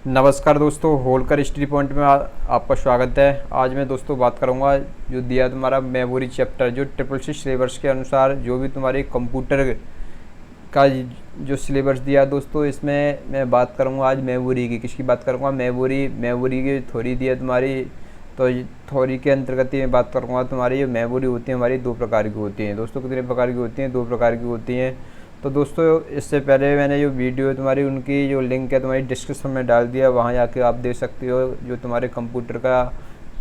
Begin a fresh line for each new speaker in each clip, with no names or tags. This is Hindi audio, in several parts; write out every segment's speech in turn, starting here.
नमस्कार दोस्तों, होलकर स्टडी पॉइंट में आपका स्वागत है। आज मैं दोस्तों बात करूंगा जो दिया तुम्हारा मेमोरी चैप्टर, जो ट्रिपल सी सिलेबस के अनुसार जो भी तुम्हारे कंप्यूटर का जो सिलेबस दिया दोस्तों, इसमें मैं बात करूंगा आज मेमोरी की। किसकी बात करूंगा? मेमोरी की थ्योरी दी है तुम्हारी। तो थ्योरी के अंतर्गत मैं बात करूंगा तुम्हारी जो मेमोरी होती है हमारी दो प्रकार की होती हैं दोस्तों। कितने प्रकार की होती हैं? दो प्रकार की होती हैं। तो दोस्तों इससे पहले मैंने जो वीडियो है तुम्हारी, उनकी जो लिंक है तुम्हारी डिस्क्रिप्शन में डाल दिया, वहाँ जाके आप देख सकते हो। जो तुम्हारे कंप्यूटर का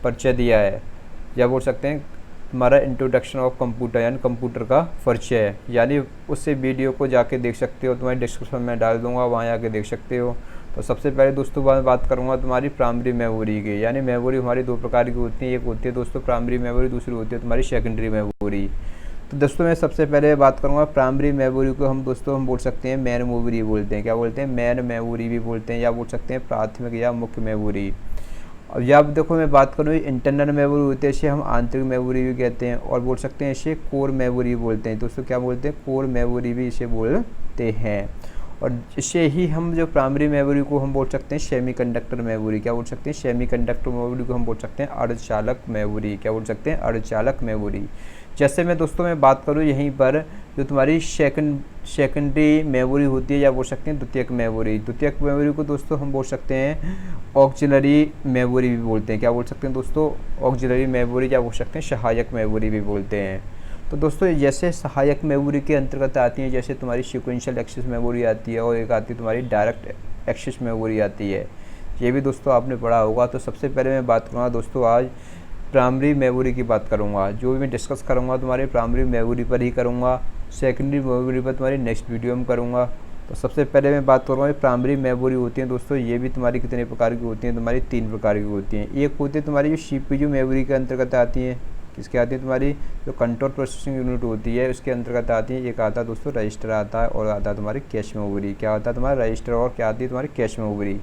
परिचय दिया है, या बोल सकते हैं तुम्हारा इंट्रोडक्शन ऑफ कंप्यूटर, यानी कंप्यूटर का परिचय है, यानी उससे वीडियो को जाके देख सकते हो। तुम्हारी डिस्क्रिप्शन में डाल दूंगा, वहाँ जाके देख सकते हो। तो सबसे पहले दोस्तों मैं बात करूँगा तुम्हारी प्राइमरी मेमोरी की। यानी मेमोरी हमारी दो प्रकार की होती है। एक होती है दोस्तों प्राइमरी मेमोरी, दूसरी होती है तुम्हारी सेकेंडरी मेमोरी। तो दोस्तों मैं सबसे पहले बात करूँगा प्राइमरी मेमोरी को। हम बोल सकते हैं मेन मेमोरी बोलते हैं। क्या बोलते हैं? मेन मेमोरी भी बोलते हैं, या बोल सकते हैं प्राथमिक या मुख्य मेमोरी। अब जब देखो मैं बात करूँ, इंटरनल मेमोरी होती है, इसे हम आंतरिक मेमोरी भी कहते हैं, और बोल सकते हैं इसे कोर मेमोरी बोलते हैं। दोस्तों क्या बोलते हैं? कोर मेमोरी भी इसे बोलते हैं। और इसे ही हम जो प्राइमरी मेमोरी को हम बोल सकते हैं सेमीकंडक्टर मेमोरी। क्या बोल सकते हैं? सेमीकंडक्टर मेमोरी को हम बोल सकते हैं अर्धचालक मेमोरी। क्या बोल सकते हैं? अर्धचालक मेमोरी। जैसे मैं दोस्तों मैं बात करूँ यहीं पर, जो तुम्हारी सेकेंडरी मेमोरी होती है, या बोल सकते हैं द्वितीयक मेमोरी। द्वितीयक मेमोरी को दोस्तों हम बोल सकते हैं ऑक्सिलरी मेमोरी भी बोलते हैं। क्या बोल सकते हैं दोस्तों? ऑक्सिलरी मेमोरी, या बोल सकते हैं सहायक मेमोरी भी बोलते हैं। तो दोस्तों जैसे सहायक मेमोरी के अंतर्गत आती हैं, जैसे तुम्हारी सीक्वेंशियल एक्सेस मेमोरी आती है, और एक आती है तुम्हारी डायरेक्ट एक्सेस मेमोरी आती है। ये भी दोस्तों आपने पढ़ा होगा। तो सबसे पहले मैं बात करूँगा दोस्तों आज प्राइमरी मेमोरी की बात करूँगा। जो भी मैं डिस्कस करूँगा तुम्हारी प्राइमरी मेमोरी पर ही करूँगा। सेकेंडरी मेमोरी पर तुम्हारी नेक्स्ट वीडियो में करूँगा। तो सबसे पहले मैं बात करूँगा प्राइमरी मेमोरी होती है दोस्तों, ये भी तुम्हारी कितने प्रकार की होती हैं? तुम्हारी तीन प्रकार की होती हैं। एक होती है तुम्हारी जो CPU मेमोरी के अंतर्गत आती है। किसके आती है? तुम्हारी जो कंट्रोल प्रोसेसिंग यूनिट होती है उसके अंतर्गत आती है। एक आता है दोस्तों रजिस्टर आता है, और आता है तुम्हारी कैश मेमोरी। क्या होता है? तुम्हारा रजिस्टर, और क्या आती है? तुम्हारी कैश मेमोरी।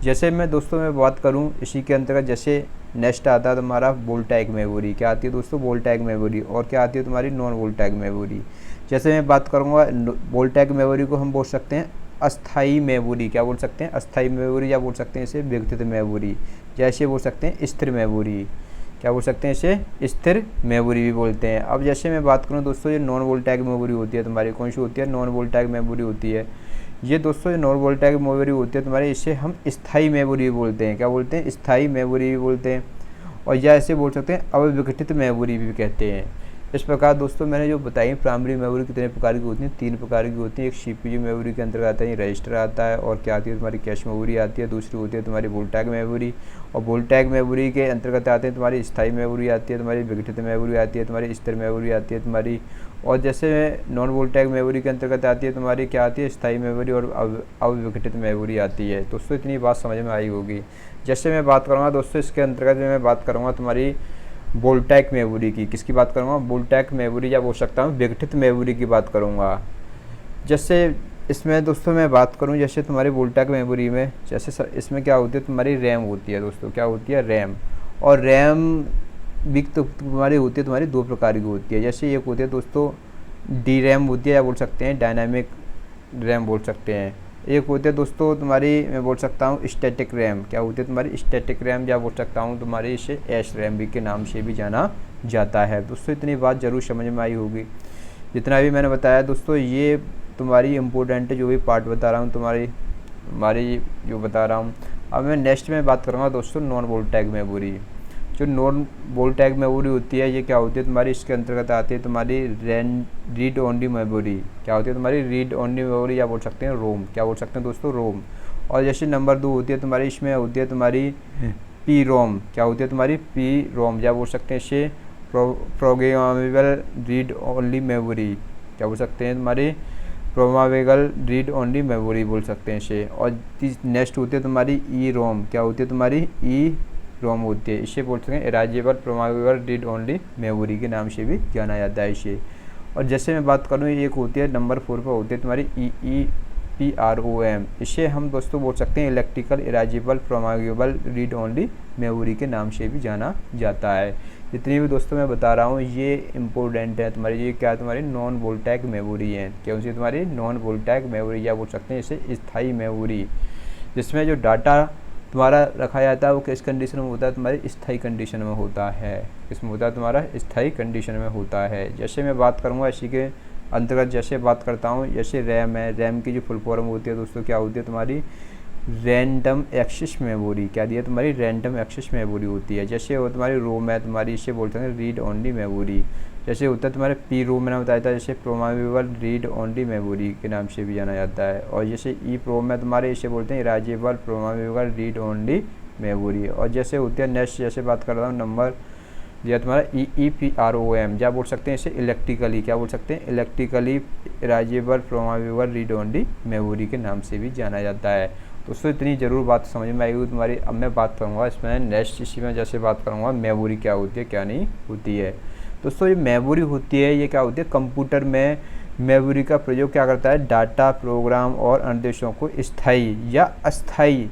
जैसे मैं दोस्तों मैं बात करूं इसी के अंतर्गत, जैसे नेक्स्ट आता है तुम्हारा वोल्टाइक मेमोरी। क्या आती है दोस्तों? Voltaic memory. और क्या आती है तुम्हारी? Non voltaic memory. जैसे मैं बात करूंगा वोल्टाइक मेमोरी को हम बोल सकते हैं अस्थाई मेमोरी। क्या बोल सकते हैं? अस्थाई मेमोरी, या बोल सकते हैं इसे विघटित मेमोरी। जैसे बोल सकते हैं स्थिर मेमोरी। क्या बोल सकते हैं? इसे स्थिर मेमोरी भी बोलते हैं। अब जैसे मैं बात करूँ दोस्तों, ये नॉन वोल्टाइक मेमोरी होती है तुम्हारी। कौन सी होती है? नॉन वोल्टाइक मेमोरी होती है। ये दोस्तों नॉन वोल्टाइक मेमोरी होती है तुम्हारे, इसे हम स्थायी मेमोरी भी बोलते हैं। क्या बोलते हैं? स्थायी मेमोरी भी बोलते हैं। और या ऐसे बोल सकते हैं अविघटित मेमोरी भी कहते हैं। इस प्रकार दोस्तों मैंने जो बताई प्राइमरी मेमोरी कितने प्रकार की होती है? तीन प्रकार की होती है। एक CPU मेमोरी के अंतर्गत आता है रजिस्टर आता है, और क्या आती है तुम्हारी कैश मेमोरी आती है। दूसरी होती है तुम्हारी वोल्टाइक मेमोरी, और वोल्टाइक मेमोरी के अंतर्गत आते हैं तुम्हारी स्थायी मेमोरी आती है, तुम्हारी विघटित मेमोरी आती है, तुम्हारी स्थिर मेमोरी आती है तुम्हारी। और जैसे नॉन वोल्टाइक मेमोरी के अंतर्गत आती है तुम्हारी, क्या आती है? स्थायी मेमोरी और अविघटित मेमोरी आती है। दोस्तों इतनी बात समझ में आई होगी। जैसे मैं बात करूँगा दोस्तों इसके अंतर्गत मैं बात करूँगा तुम्हारी वोल्टाइक मेमोरी की। किसकी बात करूँगा? वोल्टाइक मेमोरी, या बोल सकता हूँ विघटित मेमोरी की बात करूँगा। जैसे इसमें दोस्तों मैं बात करूँ, जैसे तुम्हारी वोल्टाइक मेमोरी में जैसे इसमें क्या होती है? तुम्हारी रैम होती है दोस्तों। क्या होती है? रैम। और रैम भी तो तुम्हारी होती है, तुम्हारी दो प्रकार की होती है। जैसे एक होती है दोस्तों डी रैम होती है, या बोल सकते हैं डायनामिक रैम बोल सकते हैं। एक होती है दोस्तों तुम्हारी, मैं बोल सकता हूँ स्टैटिक रैम। क्या होती है तुम्हारी? स्टैटिक रैम, या बोल सकता हूँ तुम्हारी इसे एस रैम भी के नाम से भी जाना जाता है। दोस्तों इतनी बात ज़रूर समझ में आई होगी। जितना भी मैंने बताया दोस्तों, ये तुम्हारी इम्पोर्टेंट जो भी पार्ट बता रहा हूँ तुम्हारी जो बता रहा हूँ। अब मैं नेक्स्ट में बात करूँगा दोस्तों नॉन वोल्टाइक मेमोरी। जो नॉन वोल्टाइक मेमोरी होती है, ये क्या होती है तुम्हारी? इसके अंतर्गत आती है तुम्हारी रीड ओनली मेमोरी। क्या होती है तुम्हारी? रीड ओनली मेमोरी, या बोल सकते हैं रोम। क्या बोल सकते हैं दोस्तों? रोम। और जैसे नंबर 2 होती है तुम्हारी, इसमें होती है तुम्हारी पी रोम। क्या होती है तुम्हारी? पी रोम, या बोल सकते हैं इसे प्रोग्रामेबल रीड ओनली मेमोरी। क्या बोल सकते हैं? तुम्हारी प्रोग्रामेबल रीड ओनली मेमोरी बोल सकते हैं इसे। और नेक्स्ट होती है तुम्हारी ई रोम। क्या होती है तुम्हारी? ई रोम होती है। इसे बोल सकते हैं erasable programmable read only memory के नाम से भी जाना जाता है इसे। और जैसे मैं बात करूँ, एक होती है नंबर 4 पर होती है तुम्हारी EEPROM। इसे हम दोस्तों बोल सकते हैं electrical erasable programmable read only memory के नाम से भी जाना जाता है। जितनी भी दोस्तों मैं बता रहा हूँ ये इंपॉर्टेंट है तुम्हारी। ये क्या तुम्हारी? नॉन वोल्टाइक मेमोरी है। क्या उनसे तुम्हारी नॉन वोल्टाइक मेमोरी, या बोल सकते हैं इसे स्थायी मेमोरी। जिसमें जो डाटा तुम्हारा रखा जाता है वो किस कंडीशन में होता है, तुम्हारी स्थायी कंडीशन में होता है। किसमें होता है, तुम्हारा स्थायी कंडीशन में होता है। जैसे मैं बात करूँगा इसी के अंतर्गत, जैसे बात करता हूँ, जैसे रैम है, रैम की जो फुल फॉर्म होती है दोस्तों क्या होती है, तुम्हारी रैंडम एक्सेस मेमोरी। क्या दिया, तुम्हारी रैंडम एक्सेस मेमोरी होती है। जैसे वो तुम्हारी रोम है तुम्हारी, इसे बोलते हैं रीड ओनली मेमोरी। जैसे होता है तुम्हारे पी रोम मैंने बताया था, जैसे प्रोग्रामेबल रीड ओनली मेमोरी के नाम से भी जाना जाता है। और जैसे ई प्रोम है तुम्हारे, इसे बोलते हैं erasable programmable read only memory. और जैसे होती है नेक्स्ट, जैसे बात कर रहा हूँ नंबर दिया तुम्हारा EEPROM, क्या बोल सकते हैं इसे, इलेक्ट्रिकली, क्या बोल सकते हैं, electrically erasable programmable read only memory के नाम से भी जाना जाता है। दोस्तों इतनी ज़रूर बात समझ में आएगी तुम्हारी। अब मैं बात करूँगा इसमें नेक्स्ट, इसी में जैसे बात करूँगा मेमोरी क्या होती है क्या नहीं होती है। दोस्तों ये मेमोरी होती है, ये क्या होती है, कंप्यूटर में मेमोरी का प्रयोग क्या करता है, डाटा, प्रोग्राम और निर्देशों को स्थायी या अस्थायी,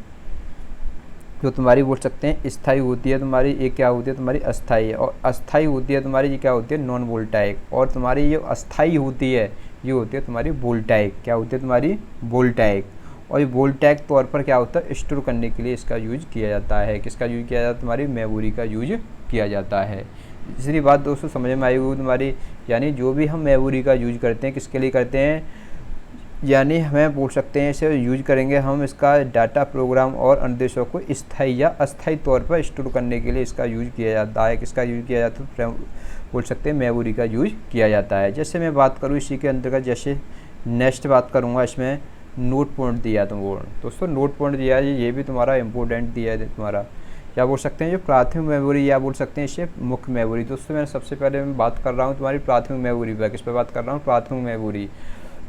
जो तुम्हारी बोल सकते हैं स्थायी होती है तुम्हारी, ये क्या होती है तुम्हारी अस्थायी, और अस्थायी होती है तुम्हारी ये क्या होती है नॉन वोल्टाइक। और तुम्हारी ये अस्थायी होती है ये होती है तुम्हारी वोल्टाइक। क्या होती है तुम्हारी वोल्टाइक। और ये वोल्टाइक तौर पर क्या होता है, स्टोर करने के लिए इसका यूज किया जाता है। किसका यूज किया जाता है, तुम्हारी मेमोरी का यूज किया जाता है। इसलिए बात दोस्तों समझ में आई होगी तुम्हारी, यानी जो भी हम मेमोरी का यूज करते हैं किसके लिए करते हैं, यानी हमें बोल सकते हैं इसे यूज करेंगे हम इसका डाटा, प्रोग्राम और अनुदेशों को स्थायी या अस्थायी तौर पर स्टोर करने के लिए इसका यूज किया जाता है। किसका यूज किया जाता है, बोल सकते हैं मेमोरी का यूज किया जाता है। जैसे मैं बात करूँ इसी के अंतर्गत, जैसे नेक्स्ट बात करूँगा, इसमें नोट पॉइंट दिया तुमको दोस्तों, नोट पॉइंट दिया है, ये भी तुम्हारा इंपॉर्टेंट दिया है तुम्हारा। क्या बोल सकते हैं जो प्राथमिक मेमोरी, या बोल सकते हैं इसे मुख्य मेमोरी। दोस्तों मैंने सबसे पहले मैं बात कर रहा हूँ तुम्हारी प्राथमिक मेमोरी पर। किस पर बात कर रहा हूँ, प्राथमिक मेमोरी।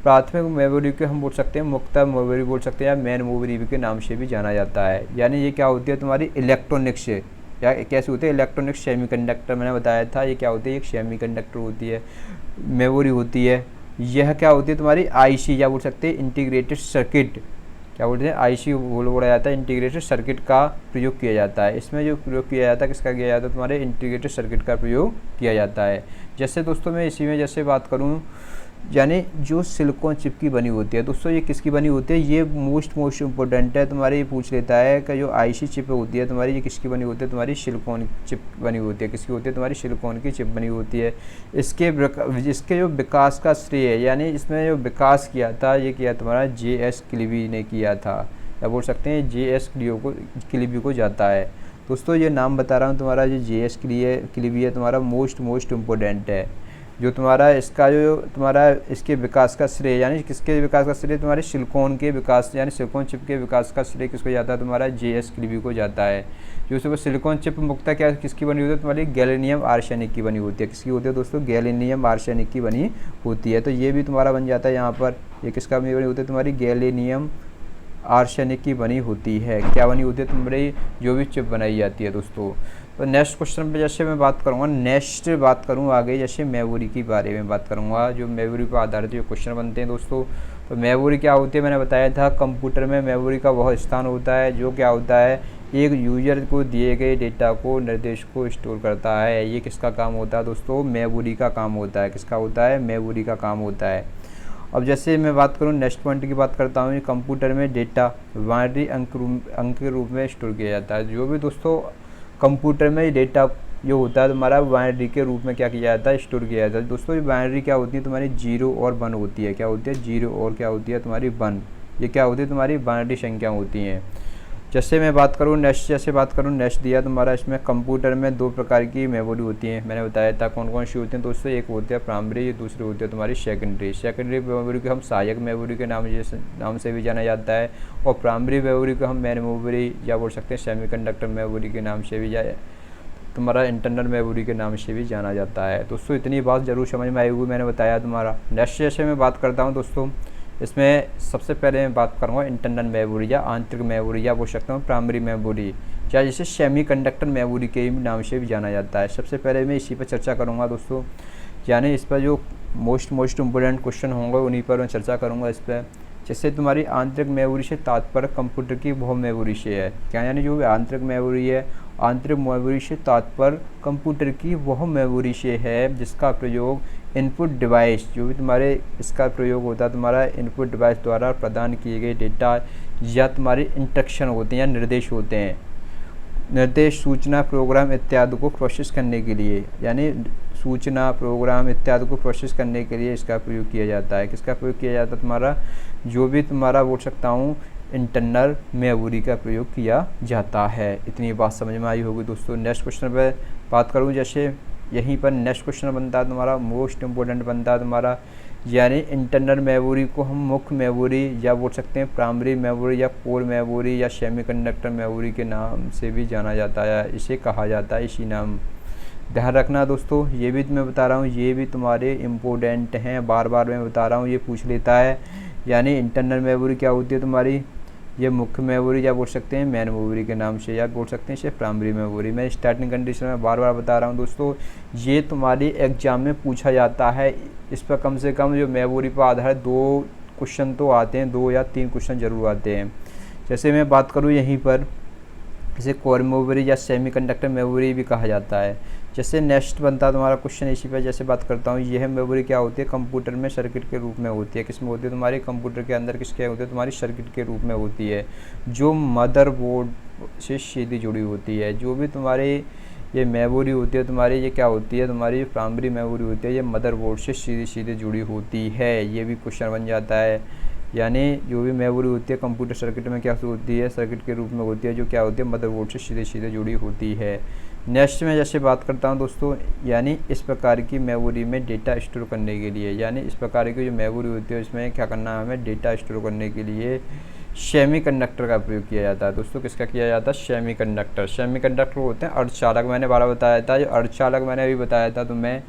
प्राथमिक मेमोरी को हम बोल सकते हैं मुख्य मेमोरी बोल सकते हैं, या मेन मेमोरी के नाम से भी जाना जाता है। यानी ये क्या होती है तुम्हारी इलेक्ट्रॉनिक्स, या कैसे होती है, इलेक्ट्रॉनिक्स सेमीकंडक्टर मैंने बताया था, ये क्या होती है, एक सेमीकंडक्टर होती है, मेमोरी होती है। यह क्या होती है तुम्हारी आईसी, या बोल सकते हैं इंटीग्रेटेड सर्किट, क्या बोलते हैं आईसी बोला जाता है, इंटीग्रेटेड सर्किट का प्रयोग किया जाता है। इसमें जो प्रयोग किया जाता है किसका किया जाता है, तुम्हारे इंटीग्रेटेड सर्किट का प्रयोग किया जाता है। जैसे दोस्तों मैं इसी में जैसे बात करूँ, यानी जो सिलिकॉन चिप की बनी होती है दोस्तों, ये किसकी बनी होती है, ये मोस्ट इंपॉर्टेंट है तुम्हारे, ये पूछ लेता है कि जो आईसी चिप होती है तुम्हारी ये किसकी बनी होती है, तुम्हारी सिलिकॉन चिप बनी होती है। किसकी होती है, तुम्हारी सिलिकॉन की चिप बनी होती है। इसके जो विकास का श्रेय है, यानी इसमें जो विकास किया था ये किया तुम्हारा JS क्लिबी ने किया था, या बोल सकते हैं JS क्लिबी को जाता है। दोस्तों ये नाम बता रहा हूँ तुम्हारा, जो JS क्लिबी है तुम्हारा मोस्ट इम्पोर्टेंट है। जो तुम्हारा इसका जो तुम्हारा इसके विकास का श्रेय, यानी किसके विकास का श्रेय, तुम्हारे सिलिकॉन के विकास, यानी सिलिकॉन चिप के विकास का श्रेय किसको जाता है, तुम्हारा JS क्लिबी को जाता है। जो सुबह सिलिकॉन चिप मुख्यतः क्या किसकी बनी होती है, तुम्हारी गैलिनियम आर्सेनिक की बनी होती है। किसकी होती है दोस्तों, गैलिनियम आर्सेनिक की बनी होती है। तो ये भी तुम्हारा बन जाता है यहाँ पर, ये किसका बनी होती है, तुम्हारी गैलिनियम आर्सेनिक की बनी होती है। क्या बनी होती है, तुम्हारी जो भी चिप बनाई जाती है दोस्तों। तो नेक्स्ट क्वेश्चन पे जैसे मैं बात करूँगा, नेक्स्ट बात करूँ आगे, जैसे मेमोरी की बारे में बात करूँगा, जो मेमोरी पर आधारित जो क्वेश्चन बनते हैं दोस्तों। तो मेमोरी क्या होती है, मैंने बताया था कंप्यूटर में मेमोरी का वह स्थान होता है जो क्या होता है, एक यूजर को दिए गए डेटा को, निर्देश को स्टोर करता है। ये किसका काम होता है दोस्तों, मेमोरी का काम होता है। किसका होता है, मेमोरी का काम होता है। अब जैसे मैं बात करूँ नेक्स्ट पॉइंट की बात करता हूँ, कंप्यूटर में डेटा बाइनरी अंक के रूप में स्टोर किया जाता है। जो भी दोस्तों कंप्यूटर में डेटा जो होता है तुम्हारा बाइनरी के रूप में क्या किया जाता है, स्टोर किया जाता है। दोस्तों ये बाइनरी क्या होती है, तुम्हारी 0 और 1 होती है। क्या होती है, 0 और क्या होती है तुम्हारी 1। ये क्या होती है, तुम्हारी बाइनरी संख्या होती हैं। जैसे मैं बात करूँ नेक्स्ट, जैसे बात करूँ नेक्स्ट दिया तुम्हारा, इसमें कंप्यूटर में 2 प्रकार की मेमोरी होती हैं। मैंने बताया था कौन कौन सी होती हैं दोस्तों, एक होती है प्राइमरी, दूसरी होती है तुम्हारी सेकेंडरी मेमोरी को हम सहायक मेमोरी के नाम से भी जाना जाता है, और प्राइमरी मेमोरी को हम मेन मेमोरी या बोल सकते हैं सेमीकंडक्टर मेमोरी के नाम से भी तुम्हारा इंटरनल मेमोरी के नाम से भी जाना जाता है। दोस्तों इतनी बात जरूर समझ में आई होगी, मैंने बताया तुम्हारा। नेक्स्ट जैसे मैं बात करता हूँ दोस्तों, इसमें सबसे पहले मैं बात करूँगा इंटरनल मेमोरी या आंतरिक मेमोरी या बोल सकता हूँ प्राइमरी मेमोरी, या जिसे सेमीकंडक्टर मेमोरी के नाम से भी जाना जाता है। सबसे पहले मैं इसी पर चर्चा करूँगा दोस्तों, यानी इस पर जो मोस्ट इम्पोर्टेंट क्वेश्चन होंगे उन्हीं पर मैं चर्चा करूँगा इस पर। जैसे तुम्हारी आंतरिक मेमोरी से तात्पर्य कंप्यूटर की बहु मेमोरी से है। क्या यानी जो आंतरिक मेमोरी है, आंतरिक मेमोरी से तात्पर्य कंप्यूटर की वह मेमोरी से है जिसका प्रयोग इनपुट डिवाइस, जो भी तुम्हारे इसका प्रयोग होता है तुम्हारा इनपुट डिवाइस द्वारा प्रदान किए गए डेटा या तुम्हारी इंस्ट्रक्शन होते हैं या निर्देश होते हैं, निर्देश, सूचना, प्रोग्राम इत्यादि को प्रोसेस करने के लिए, यानी सूचना, प्रोग्राम इत्यादि को प्रोसेस करने के लिए इसका प्रयोग किया जाता है। किसका प्रयोग किया जाता है? तुम्हारा जो भी तुम्हारा बोल सकता हूँ इंटरनल मेमोरी का प्रयोग किया जाता है। इतनी बात समझ में आई होगी दोस्तों। नेक्स्ट क्वेश्चन पे बात करूँ, जैसे यहीं पर नेक्स्ट क्वेश्चन बनता है तुम्हारा मोस्ट इम्पोर्टेंट बनता है तुम्हारा, यानी इंटरनल मेमोरी को हम मुख्य मेमोरी या बोल सकते हैं प्राइमरी मेमोरी या कोर मेमोरी या सेमीकंडक्टर मेमोरी के नाम से भी जाना जाता है, इसे कहा जाता है इसी नाम। ध्यान रखना दोस्तों, ये भी मैं बता रहा हूँ, ये भी तुम्हारे इम्पोर्टेंट हैं, बार बार मैं बता रहा हूँ, ये पूछ लेता है। यानी इंटरनल मेमोरी क्या होती है तुम्हारी, ये मुख्य मेमोरी या बोल सकते हैं मेन मेमोरी के नाम से, या बोल सकते हैं इसे प्राइमरी मेमोरी। मैं स्टार्टिंग कंडीशन में बार बार बता रहा हूँ दोस्तों, ये तुम्हारी एग्जाम में पूछा जाता है। इस पर कम से कम जो मेमोरी पर आधारित 2 क्वेश्चन तो आते हैं, 2 या 3 क्वेश्चन जरूर आते हैं। जैसे मैं बात करूँ यहीं पर, इसे कोर मेमोरी या सेमीकंडक्टर मेमोरी भी कहा जाता है। जैसे नेक्स्ट बनता है तुम्हारा क्वेश्चन इसी पे, जैसे बात करता हूँ, यह मेमोरी क्या होती है, कंप्यूटर में सर्किट के रूप में होती है। किस में होती है तुम्हारी, कंप्यूटर के अंदर किसके होती है तुम्हारी, सर्किट के रूप में होती है, जो मदरबोर्ड से सीधी जुड़ी होती है। जो भी तुम्हारी ये मेमोरी होती है तुम्हारी, ये क्या होती है तुम्हारी प्राइमरी मेमोरी होती है, ये मदरबोर्ड से सीधी जुड़ी होती है। ये भी क्वेश्चन बन जाता है। यानी जो भी मेमोरी होती है कंप्यूटर सर्किट में क्या होती है, सर्किट के रूप में होती है, जो क्या होती है मदरबोर्ड से सीधे जुड़ी होती है। नेक्स्ट में जैसे बात करता हूं दोस्तों, यानी इस प्रकार की मेमोरी में डेटा स्टोर करने के लिए, यानी इस प्रकार की जो मेमोरी होती है उसमें क्या करना है हमें, डेटा स्टोर करने के लिए सेमीकंडक्टर का प्रयोग किया जाता है। दोस्तों किसका किया जाता है, सेमीकंडक्टर। सेमीकंडक्टर होते हैं अर्धचालक, मैंने 12 बताया था। जो अर्धचालक मैंने अभी बताया था तुम्हें,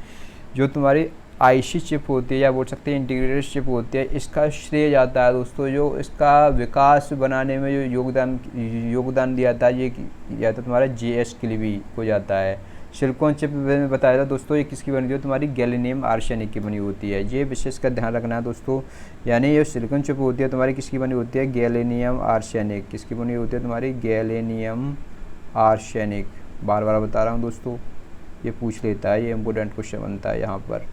जो तुम्हारी आईसी चिप होती है या बोल सकते हैं इंटीग्रेटेड चिप होती है, इसका श्रेय जाता है दोस्तों, जो इसका विकास बनाने में जो योगदान दिया था, ये या तो तुम्हारा JS किल्बी को जाता है। सिलिकॉन चिप में बताया था दोस्तों, ये किसकी बनी होती है तुम्हारी, गैलियम आर्सेनिक की बनी होती है। ये विशेष का ध्यान रखना है दोस्तों। यानी ये सिलिकॉन चिप होती है तुम्हारी किसकी बनी होती है, गैलियम आर्सेनिक। किसकी बनी होती है तुम्हारी, गैलियम आर्सेनिक। बार बार बता रहा हूँ दोस्तों, ये पूछ लेता है, ये इंपॉर्टेंट क्वेश्चन बनता है यहाँ पर।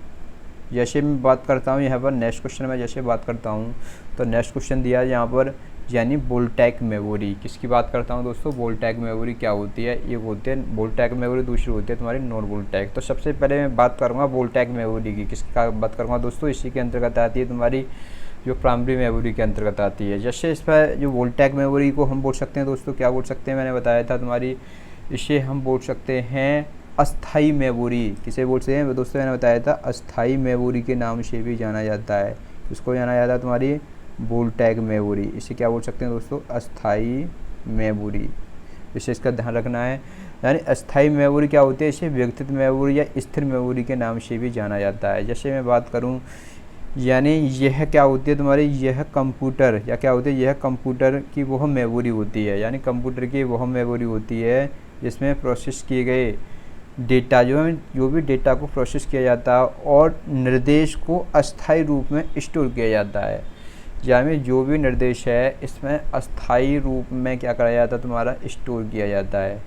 जैसे मैं बात करता हूँ यहाँ पर नेक्स्ट क्वेश्चन में, जैसे बात करता हूँ तो नेक्स्ट क्वेश्चन दिया है यहाँ पर, यानी वोल्टैक मेमोरी। किसकी बात करता हूँ दोस्तों, वोल्टैक मेमोरी क्या होती है, ये होती है वोल्टैक मेमोरी, दूसरी होती है तुम्हारी नॉन वोल्टैक। तो सबसे पहले मैं बात करूँगा वोल्टैक मेमोरी की। किसकी बात करूँगा दोस्तों, इसी के अंतर्गत आती है तुम्हारी जो प्राइमरी मेमोरी के अंतर्गत आती है। जैसे इस पर जो वोल्टैक मेमोरी को हम बोल सकते हैं दोस्तों, क्या बोल सकते हैं, मैंने बताया था तुम्हारी, इसे हम बोल सकते हैं अस्थाई मेमोरी। किसे बोल सकते हैं दोस्तों, मैंने बताया था अस्थाई मेमोरी के नाम से भी जाना जाता है। इसको जाना जाता है तुम्हारी वोल्टैक मेमोरी। इसे क्या बोल सकते हैं दोस्तों, अस्थाई मेमोरी। इसे इसका ध्यान रखना है। यानी अस्थाई मेमोरी क्या होती है, इसे व्यक्तिगत मेमोरी या स्थिर मेमोरी के नाम से भी जाना जाता है। जैसे मैं बात करूं, यानी यह क्या होती है तुम्हारी, यह कंप्यूटर या क्या होती है, यह कंप्यूटर की वह मेमोरी होती है। यानी कंप्यूटर की वह मेमोरी होती है जिसमें प्रोसेस किए गए डेटा, जो भी डेटा को प्रोसेस किया जाता है और निर्देश को अस्थायी रूप में स्टोर किया जाता है। यानी जो भी निर्देश है इसमें अस्थायी रूप में क्या करा जाता है तुम्हारा, स्टोर किया जाता है।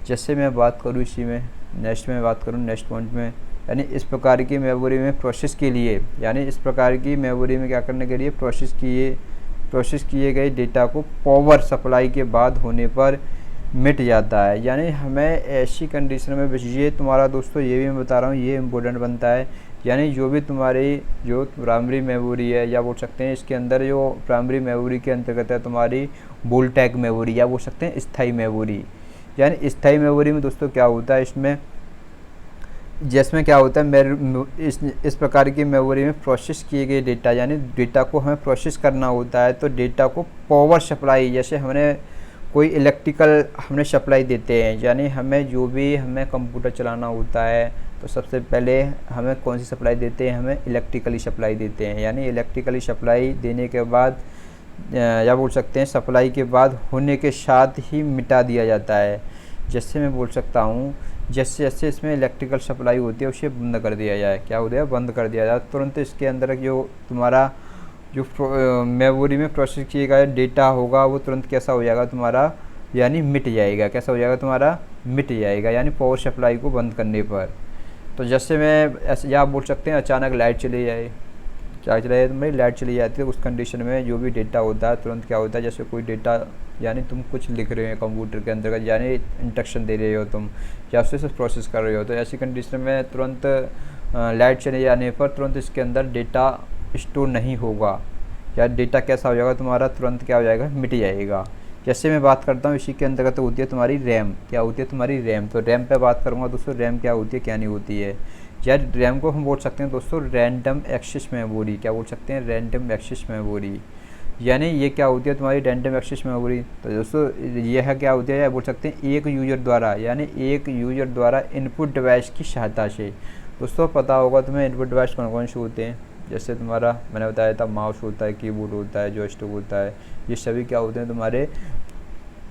जैसे मैं बात करूँ इसी में नेक्स्ट में बात करूँ नेक्स्ट पॉइंट में, यानी इस प्रकार की मेमोरी में प्रोसेस के लिए, यानी इस प्रकार की मेमोरी में क्या करने के लिए, प्रोसेस किए गए डेटा को पावर सप्लाई के बाद होने पर मिट जाता है। यानी हमें ऐसी कंडीशन में, ये तुम्हारा दोस्तों ये भी मैं बता रहा हूँ, ये इम्पोर्टेंट बनता है। यानी जो भी तुम्हारी जो प्राइमरी मेमोरी है या बोल सकते हैं इसके अंदर जो प्राइमरी मेमोरी के अंतर्गत है तुम्हारी वोल्टैक मेमोरी या बोल सकते हैं स्थायी मेमोरी। यानी स्थायी मेमोरी में दोस्तों क्या होता है, जिसमें क्या होता है इस प्रकार की मेमोरी में प्रोसेस किए गए डेटा, यानी डेटा को हमें प्रोसेस करना होता है, तो डेटा को पावर सप्लाई, जैसे हमने कोई इलेक्ट्रिकल हमने सप्लाई देते हैं, यानी हमें कंप्यूटर चलाना होता है तो सबसे पहले हमें कौन सी सप्लाई देते हैं, हमें इलेक्ट्रिकली सप्लाई देते हैं। यानी इलेक्ट्रिकली सप्लाई देने के बाद या बोल सकते हैं सप्लाई के बाद होने के साथ ही मिटा दिया जाता है। जैसे मैं बोल सकता हूँ, जैसे जैसे इसमें इलेक्ट्रिकल सप्लाई होती है उसे बंद कर दिया जाए, क्या हो गया, बंद कर दिया जाए, तुरंत इसके अंदर जो तुम्हारा जो मेमोरी में प्रोसेस किया गया डेटा होगा वो तुरंत कैसा हो जाएगा तुम्हारा, यानी मिट जाएगा। कैसा हो जाएगा तुम्हारा, मिट जाएगा, यानी पावर सप्लाई को बंद करने पर। तो जैसे मैं ऐसे या आप बोल सकते हैं अचानक लाइट चली जाए, चार्ज चला जाता है, मेरी लाइट चली जाती है, उस कंडीशन में जो भी डेटा होता है तुरंत क्या होता है, जैसे कोई डेटा यानी तुम कुछ लिख रहे हो कंप्यूटर के अंदर का, यानी इंस्ट्रक्शन दे रहे हो तुम या उससे प्रोसेस कर रहे हो, तो ऐसी कंडीशन में तुरंत लाइट चले जाने पर तुरंत इसके अंदर डेटा स्टोर नहीं होगा, या डेटा कैसा हो जाएगा तुम्हारा, तुरंत क्या हो जाएगा, मिट जाएगा। जैसे मैं बात करता हूँ इसी के अंतर्गत तो होती है तुम्हारी रैम। क्या होती है तुम्हारी रैम? तो रैम पे बात करूँगा दोस्तों, रैम क्या होती है क्या नहीं होती है। यार रैम को हम बोल सकते हैं दोस्तों रैंडम एक्सेस मेमोरी। क्या बोल सकते हैं? Random access memory. यानी ये क्या होती है तुम्हारी रैंडम एक्सेस मेमोरी। तो दोस्तों यह क्या होती है, या बोल सकते हैं एक यूजर द्वारा, यानी एक यूजर द्वारा इनपुट डिवाइस की सहायता से। दोस्तों पता होगा तुम्हें इनपुट डिवाइस कौन कौन से होते हैं, जैसे तुम्हारा मैंने बताया था माउस होता है, कीबोर्ड होता है, जॉयस्टिक होता है, ये सभी क्या होते हैं तुम्हारे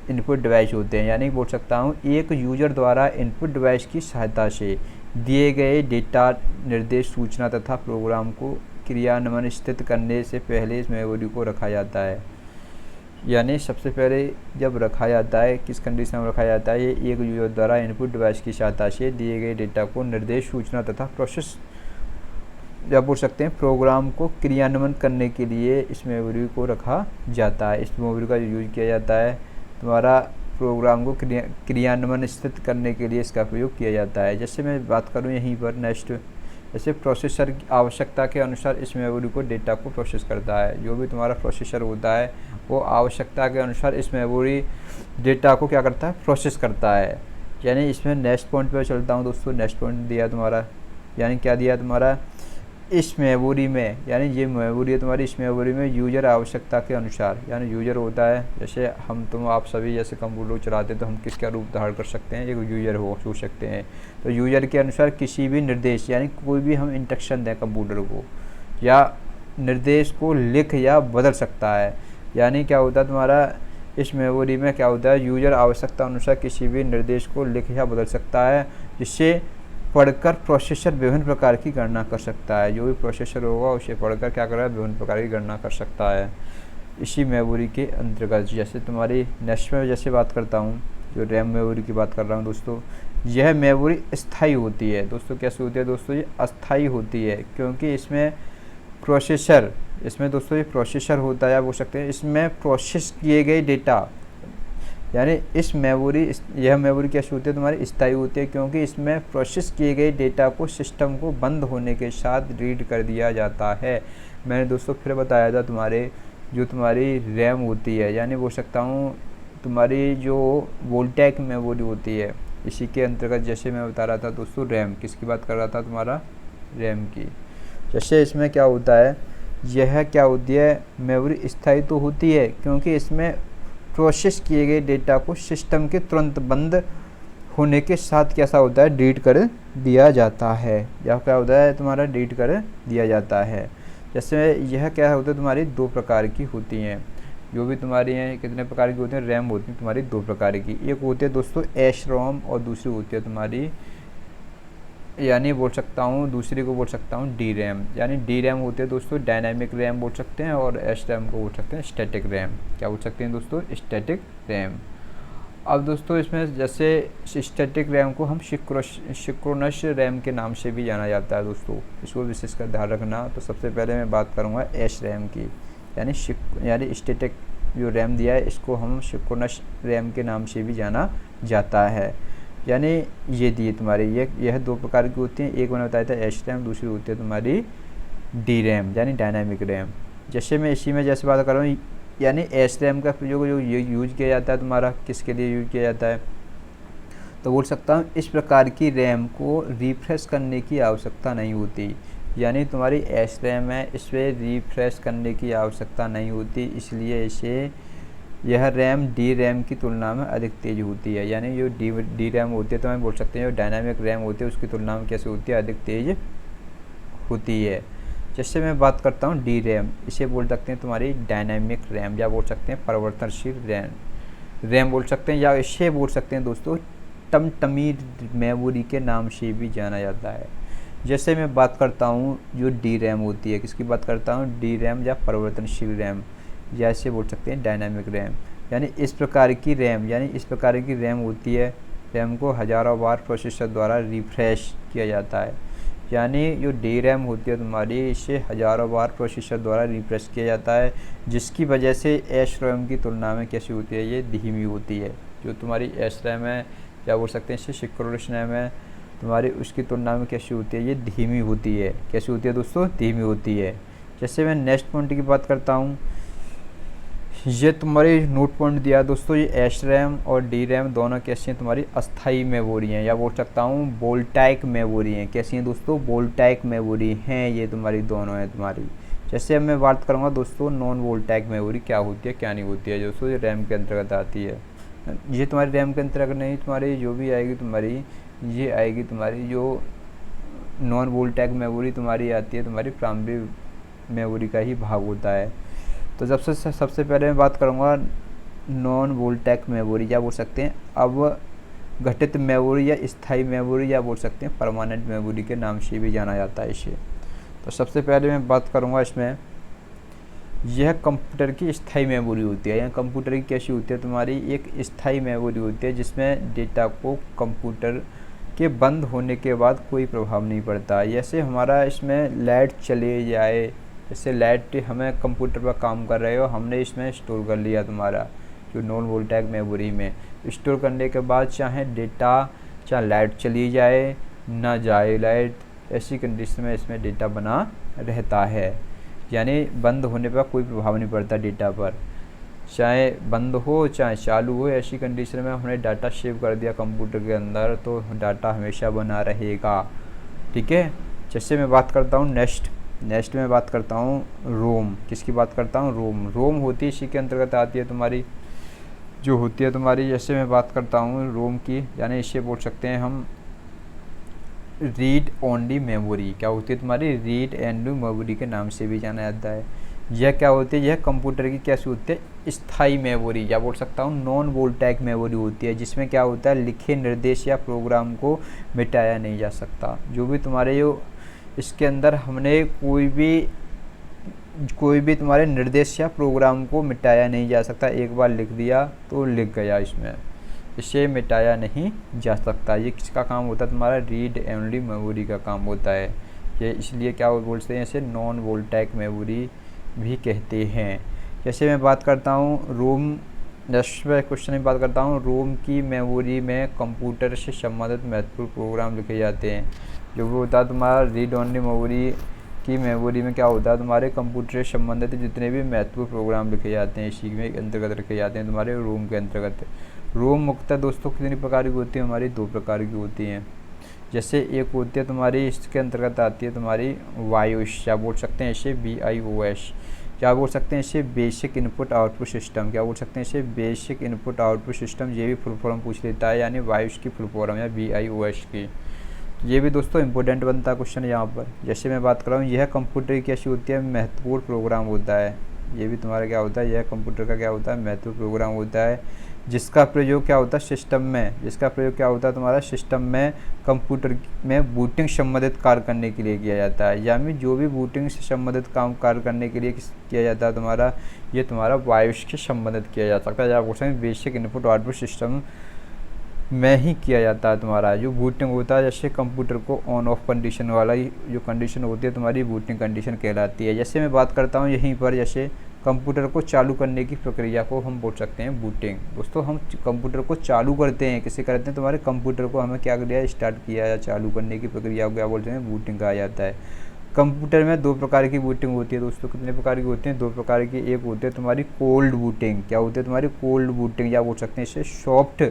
इनपुट डिवाइस होते हैं। यानी बोल सकता हूँ एक यूजर द्वारा इनपुट डिवाइस की सहायता से दिए गए डेटा, निर्देश, सूचना तथा प्रोग्राम को क्रियान्वयन स्थित करने से पहले इस मेमोरी को रखा जाता है। यानी सबसे पहले जब रखा जाता है, किस कंडीशन में रखा जाता है, ये एक यूजर द्वारा इनपुट डिवाइस की सहायता से दिए गए डेटा को निर्देश, सूचना तथा प्रोसेस या बोल सकते हैं प्रोग्राम को क्रियान्वयन करने के लिए इस मेमोरी को रखा जाता है। इस मेमोरी का यूज किया जाता है तुम्हारा प्रोग्राम को क्रियान्वयन स्थित करने के लिए इसका प्रयोग किया जाता है। जैसे मैं बात करूं यहीं पर नेक्स्ट, जैसे प्रोसेसर की आवश्यकता के अनुसार इस मेमोरी को डेटा को प्रोसेस करता है। जो भी तुम्हारा प्रोसेसर होता है वो आवश्यकता के अनुसार इस मेमोरी डेटा को क्या करता है, प्रोसेस करता है। यानी इसमें नेक्स्ट पॉइंट पर चलता हूँ दोस्तों। नेक्स्ट पॉइंट दिया तुम्हारा, यानी क्या दिया तुम्हारा, इस मेमोरी में, यानी ये मेमोरी है तुम्हारी, इस मेमोरी में यूजर आवश्यकता के अनुसार, यानी यूजर होता है जैसे हम तुम आप सभी जैसे कंप्यूटर चलाते हैं तो हम किसका रूप धारण कर सकते हैं, एक यूजर हो सकते हैं। तो यूजर के अनुसार किसी भी निर्देश, यानी कोई भी हम इंस्ट्रक्शन दें कंप्यूटर को, या निर्देश को लिख या बदल सकता है। यानी क्या होता है तुम्हारा इस मेमोरी में क्या होता है, यूजर आवश्यकता अनुसार किसी भी निर्देश को लिख या बदल सकता है, जिससे पढ़कर प्रोसेसर विभिन्न प्रकार की गणना कर सकता है। जो भी प्रोसेसर होगा उसे पढ़कर क्या कर रहा है, विभिन्न प्रकार की गणना कर सकता है इसी मेमोरी के अंतर्गत। जैसे तुम्हारी नेक्स्ट में जैसे बात करता हूँ, जो रैम मेमोरी की बात कर रहा हूँ दोस्तों, यह मेमोरी अस्थायी होती है। दोस्तों कैसे होती है दोस्तों, ये अस्थायी होती है क्योंकि इसमें प्रोसेसर, इसमें दोस्तों ये प्रोसेसर होता है, बोल सकते हैं इसमें प्रोसेस किए गए डेटा, यानी इस मेमोरी, यह मेमोरी कैसी होती है तुम्हारी, स्थायी होती है क्योंकि इसमें प्रोसेस किए गए डेटा को सिस्टम को बंद होने के साथ रीड कर दिया जाता है। मैंने दोस्तों फिर बताया था तुम्हारे जो तुम्हारी रैम होती है, यानी बोल सकता हूँ तुम्हारी जो वोल्टेक मेमोरी होती है, इसी के अंतर्गत जैसे मैं बता रहा था दोस्तों रैम, किसकी बात कर रहा था तुम्हारा, रैम की। जैसे इसमें क्या होता है, यह क्या होती है मेमोरी स्थायी तो होती है क्योंकि इसमें प्रोसेस किए गए डेटा को सिस्टम के तुरंत बंद होने के साथ कैसा होता है, डिलीट कर दिया जाता है, या क्या होता है तुम्हारा डिलीट कर दिया जाता है। जैसे यह क्या होता है तुम्हारी दो प्रकार की होती हैं, जो भी तुम्हारी हैं कितने प्रकार की होती हैं, रैम होती है तुम्हारी दो प्रकार की। एक होती है दोस्तों एश रोम और दूसरी होती है तुम्हारी, यानी बोल सकता हूँ दूसरी को बोल सकता हूँ डी रैम। यानी डी रैम होते हैं दोस्तों डायनामिक रैम बोल सकते हैं, और एस रैम को बोल सकते हैं स्टैटिक रैम। क्या बोल सकते हैं दोस्तों, स्टैटिक रैम। अब दोस्तों इसमें जैसे स्टैटिक रैम को हम सिंक्रोनस रैम के नाम से भी जाना जाता है दोस्तों, इसको विशेषकर ध्यान रखना। तो सबसे पहले मैं बात करूँगा एस रैम की, यानी स्टैटिक जो रैम दिया है इसको हम सिंक्रोनस रैम के नाम से भी जाना जाता है। यानी ये दिए तुम्हारे यह दो प्रकार की होती हैं, एक मैंने बताया था एच रैम, दूसरी होती है तुम्हारी डी रैम यानी डायनामिक रैम। जैसे मैं इसी में जैसे बात कर रहा हूँ, यानी एच रैम का प्रयोग जो यूज किया जाता है तुम्हारा, किसके लिए यूज किया जाता है, तो बोल सकता हूँ इस प्रकार की रैम को रिफ्रेश करने की आवश्यकता नहीं होती। यानी तुम्हारी एच रैम है, इस पर रिफ्रेश करने की आवश्यकता नहीं होती, इसलिए इसे यह रैम डी रैम की तुलना में अधिक तेज़ होती है। यानी जो डी रैम होती है तो मैं बोल सकते हैं जो डायनामिक रैम होती है उसकी तुलना में कैसे होती है, अधिक तेज़ होती है। जैसे मैं बात करता हूँ डी रैम, इसे बोल सकते हैं तुम्हारी डायनामिक रैम, या बोल सकते हैं परिवर्तनशील रैम बोल सकते हैं, या इसे बोल सकते हैं दोस्तों टमटमी मेमोरी के नाम से भी जाना जाता है। जैसे मैं बात करता हूँ जो डी रैम होती है, किसकी बात करता हूँ, डी रैम या परिवर्तनशील रैम, या इसे बोल सकते हैं डायनामिक रैम। यानी इस प्रकार की रैम होती है, रैम को हज़ारों बार प्रोसेसर द्वारा रिफ्रेश किया जाता है। यानी जो डी रैम होती है तुम्हारी, इसे हज़ारों बार प्रोसेसर द्वारा रिफ्रेश किया जाता है, जिसकी वजह से एस रैम की तुलना में कैसी होती है, ये धीमी होती है। जो तुम्हारी एस रैम है, क्या बोल सकते हैं इसे, सिक्योरिटी रैम है तुम्हारी, उसकी तुलना में कैसी होती है, ये धीमी होती है। कैसी होती है दोस्तों, धीमी होती है। जैसे मैं नेक्स्ट पॉइंट की बात करता हूँ, ये तुम्हारी नोट पॉइंट दिया दोस्तों, ये एस रैम और डी रैम दोनों कैसी हैं, तुम्हारी अस्थाई मेमोरी हैं, या बोल सकता हूँ वोल्टाइक मेमोरी हैं। कैसी हैं दोस्तों, वोल्टाइक मेमोरी हैं ये तुम्हारी, दोनों हैं तुम्हारी। जैसे अब मैं बात करूँगा दोस्तों नॉन वोल्टाइक मेमोरी क्या होती है क्या नहीं होती है दोस्तों, ये रैम के अंतर्गत आती है। ये तुम्हारी रैम के अंतर्गत नहीं, तुम्हारी जो भी आएगी तुम्हारी, ये आएगी तुम्हारी जो नॉन वोल्टाइक मेमोरी तुम्हारी आती है, तुम्हारी प्राइमरी मेमोरी का ही भाग होता है। तो सबसे पहले मैं बात करूँगा नॉन वोल्टाइक मेमोरी, या बोल सकते हैं अब घटित मेमोरी या स्थायी मेमोरी, या बोल सकते हैं परमानेंट मेमोरी के नाम से भी जाना जाता है इसे। तो सबसे पहले मैं बात करूँगा इसमें, यह कंप्यूटर की स्थायी मेमोरी होती है। यह कंप्यूटर की कैसी होती है तुम्हारी, एक स्थायी मेमोरी होती है जिसमें डेटा को कंप्यूटर के बंद होने के बाद कोई प्रभाव नहीं पड़ता। जैसे हमारा इसमें लाइट चले जाए, जैसे लाइट हमें कंप्यूटर पर काम कर रहे हो, हमने इसमें स्टोर कर लिया तुम्हारा जो नॉन वोल्टाइक मेमोरी में, स्टोर करने के बाद चाहे डेटा, चाहे लाइट चली जाए ना जाए लाइट, ऐसी कंडीशन में इसमें डेटा बना रहता है। यानी बंद होने पर कोई प्रभाव नहीं पड़ता डेटा पर, चाहे बंद हो चाहे चालू हो, ऐसी कंडीशन में हमने डाटा सेव कर दिया कंप्यूटर के अंदर तो डाटा हमेशा बना रहेगा। ठीक है। जैसे मैं बात करता हूँ नेक्स्ट में बात करता हूँ रोम। किसकी बात करता हूँ, रोम होती है, इसी के अंतर्गत आती है तुम्हारी, जो होती है तुम्हारी। जैसे मैं बात करता हूँ रोम की, यानी इसे बोल सकते हैं हम रीड ओनली मेमोरी। क्या होती है तुम्हारी, रीड एंड मेमोरी के नाम से भी जाना जाता है। यह क्या होती है, यह कंप्यूटर की कैसी होती है, स्थायी मेमोरी, या बोल सकता हूँ नॉन वोल्टाइक मेमोरी होती है, जिसमें क्या होता है लिखे निर्देश या प्रोग्राम को मिटाया नहीं जा सकता। जो भी तुम्हारे जो इसके अंदर हमने कोई भी तुम्हारे निर्देश या प्रोग्राम को मिटाया नहीं जा सकता, एक बार लिख दिया तो लिख गया, इसमें इसे मिटाया नहीं जा सकता। ये किसका काम होता है तुम्हारा, रीड ओनली मेमोरी का काम होता है ये, इसलिए क्या बोलते हैं इसे, नॉन वोल्टाइक मेमोरी भी कहते हैं। जैसे मैं बात करता हूँ रोम, नेक्स्ट क्वेश्चन में बात करता हूँ, रोम की मेमोरी में कंप्यूटर से संबंधित महत्वपूर्ण प्रोग्राम लिखे जाते हैं। जो वो होता है तुम्हारा रीड ओनली मेमोरी की मेमोरी में क्या होता है, तुम्हारे कंप्यूटर से संबंधित जितने भी महत्वपूर्ण प्रोग्राम लिखे जाते हैं इसी में अंतर्गत रखे जाते हैं तुम्हारे रोम के अंतर्गत। रोम मुख्यतः दोस्तों कितनी प्रकार की होती है, हमारी दो प्रकार की होती हैं। जैसे एक होती है तुम्हारी, इसके अंतर्गत आती है तुम्हारी वायोस, या बोल सकते हैं इसे BIOS, क्या बोल सकते हैं इसे बेसिक इनपुट आउटपुट सिस्टम, क्या बोल सकते हैं इसे बेसिक इनपुट आउटपुट सिस्टम। ये भी फुल फॉर्म पूछ लेता है, यानी वायोस की फुल फॉर्म या BIOS की। ये भी दोस्तों इंपॉर्टेंट बनता है क्वेश्चन यहाँ पर। जैसे मैं बात कर रहा हूँ, यह कंप्यूटर की कैसी होती है, महत्वपूर्ण प्रोग्राम होता है। ये भी तुम्हारा क्या होता है, यह कंप्यूटर का क्या होता है, महत्वपूर्ण प्रोग्राम होता है, जिसका प्रयोग क्या होता है सिस्टम में, जिसका प्रयोग क्या होता है तुम्हारा सिस्टम में, कंप्यूटर में बूटिंग संबंधित कार्य करने के लिए किया जाता है। यानी जो भी बूटिंग से संबंधित काम कार्य करने के लिए किया जाता है तुम्हारा, ये तुम्हारा वायोस के संबंधित किया जा सकता है, या बोल सकते हैं बेसिक इनपुट आउटपुट सिस्टम में ही किया जाता है तुम्हारा। जो बूटिंग होता है, जैसे कंप्यूटर को ऑन ऑफ कंडीशन वाला जो कंडीशन होती है तुम्हारी बूटिंग कंडीशन कहलाती है। जैसे मैं बात करता हूँ यहीं पर, जैसे कंप्यूटर को चालू करने की प्रक्रिया को हम बोल सकते हैं बूटिंग। दोस्तों हम कंप्यूटर को चालू करते हैं, किसे करते हैं, तुम्हारे कंप्यूटर को हमें क्या किया, स्टार्ट किया या चालू करने की प्रक्रिया को क्या बोलते हैं, बूटिंग कहा जाता है। कंप्यूटर में दो प्रकार की बूटिंग होती है दोस्तों, कितने प्रकार की होती हैं, दो प्रकार की। एक होती है तुम्हारी कोल्ड बूटिंग, क्या होती है तुम्हारी कोल्ड बूटिंग, या बोल सकते हैं इसे सॉफ्ट